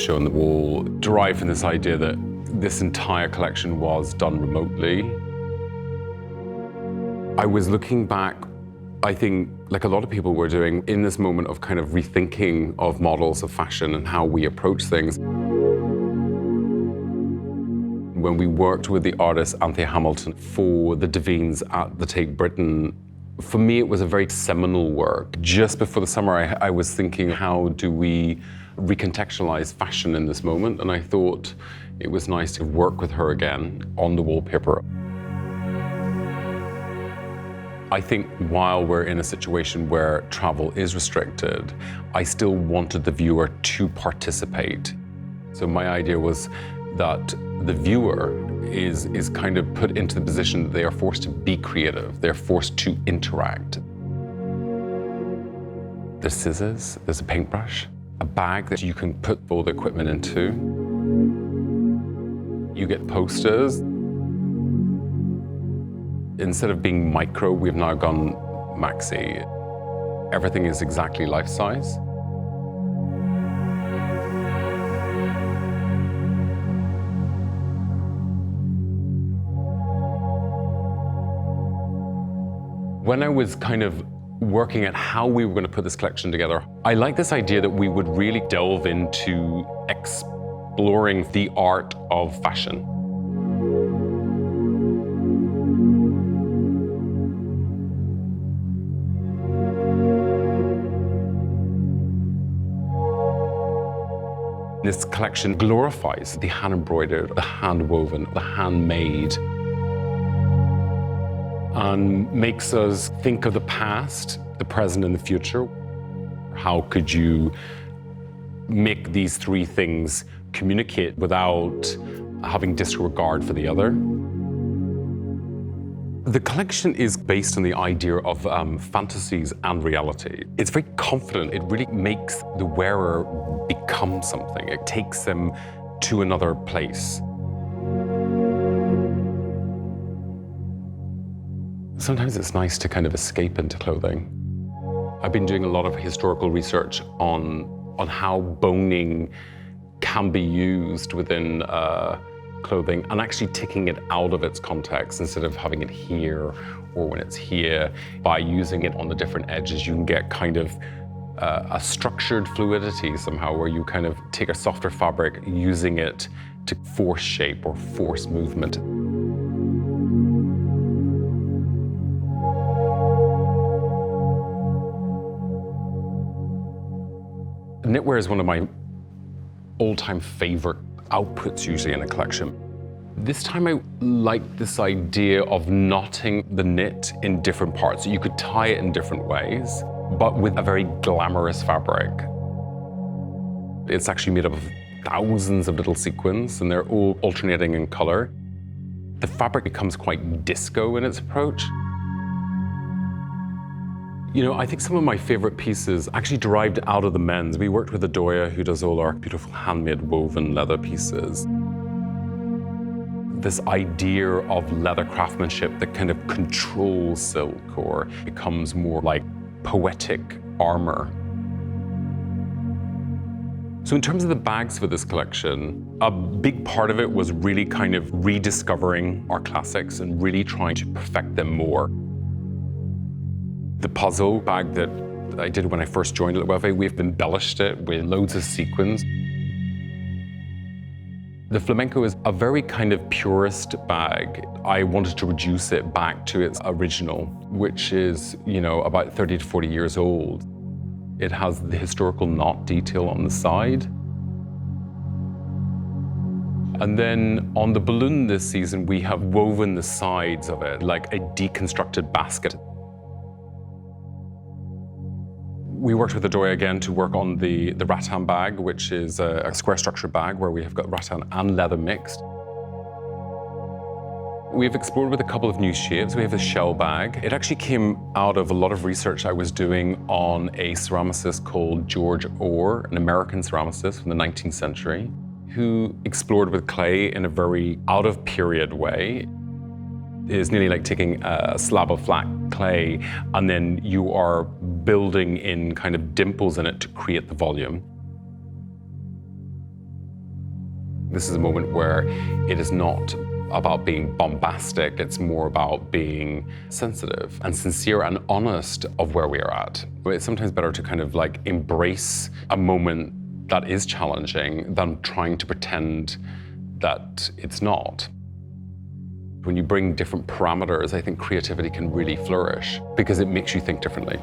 show on the wall derived from this idea that this entire collection was done remotely. I was looking back, I think, like a lot of people were doing, in this moment of kind of rethinking of models of fashion and how we approach things. When we worked with the artist Anthea Hamilton for the Devines at the Tate Britain, for me it was a very seminal work. Just before the summer I was thinking, how do we recontextualize fashion in this moment? And I thought it was nice to work with her again on the wallpaper. I think while we're in a situation where travel is restricted, I still wanted the viewer to participate. So my idea was that the viewer is kind of put into the position that they are forced to be creative, they're forced to interact. There's scissors, there's a paintbrush, a bag that you can put all the equipment into. You get posters. Instead of being micro, we've now gone maxi. Everything is exactly life size. When I was kind of working at how we were going to put this collection together, I like this idea that we would really delve into exploring the art of fashion. This collection glorifies the hand-embroidered, the hand-woven, the handmade, and makes us think of the past, the present, and the future. How could you make these three things communicate without having disregard for the other? The collection is based on the idea of fantasies and reality. It's very confident. It really makes the wearer become something. It takes them to another place. Sometimes it's nice to kind of escape into clothing. I've been doing a lot of historical research on how boning can be used within clothing and actually taking it out of its context instead of having it here or when it's here. By using it on the different edges, you can get kind of a structured fluidity somehow, where you kind of take a softer fabric, using it to force shape or force movement. Knitwear is one of my all-time favorite outputs usually in a collection. This time I like this idea of knotting the knit in different parts. So you could tie it in different ways, but with a very glamorous fabric. It's actually made up of thousands of little sequins, and they're all alternating in color. The fabric becomes quite disco in its approach. You know, I think some of my favorite pieces actually derived out of the men's. We worked with Loewe, who does all our beautiful handmade woven leather pieces. This idea of leather craftsmanship that kind of controls silk or becomes more like poetic armor. So in terms of the bags for this collection, a big part of it was really kind of rediscovering our classics and really trying to perfect them more. The puzzle bag that I did when I first joined Loewe, we've embellished it with loads of sequins. The flamenco is a very kind of purist bag. I wanted to reduce it back to its original, which is, you know, about 30 to 40 years old. It has the historical knot detail on the side. And then on the balloon this season, we have woven the sides of it like a deconstructed basket. We worked with Loewe again to work on the Ratham Bag, which is a square structured bag where we have got rattan and leather mixed. We've explored with a couple of new shapes. We have the shell bag. It actually came out of a lot of research I was doing on a ceramicist called George Orr, an American ceramicist from the 19th century, who explored with clay in a very out-of-period way. It is nearly like taking a slab of flat clay and then you are building in kind of dimples in it to create the volume. This is a moment where it is not about being bombastic, it's more about being sensitive and sincere and honest of where we are at. It's sometimes better to kind of like embrace a moment that is challenging than trying to pretend that it's not. When you bring different parameters, I think creativity can really flourish because it makes you think differently.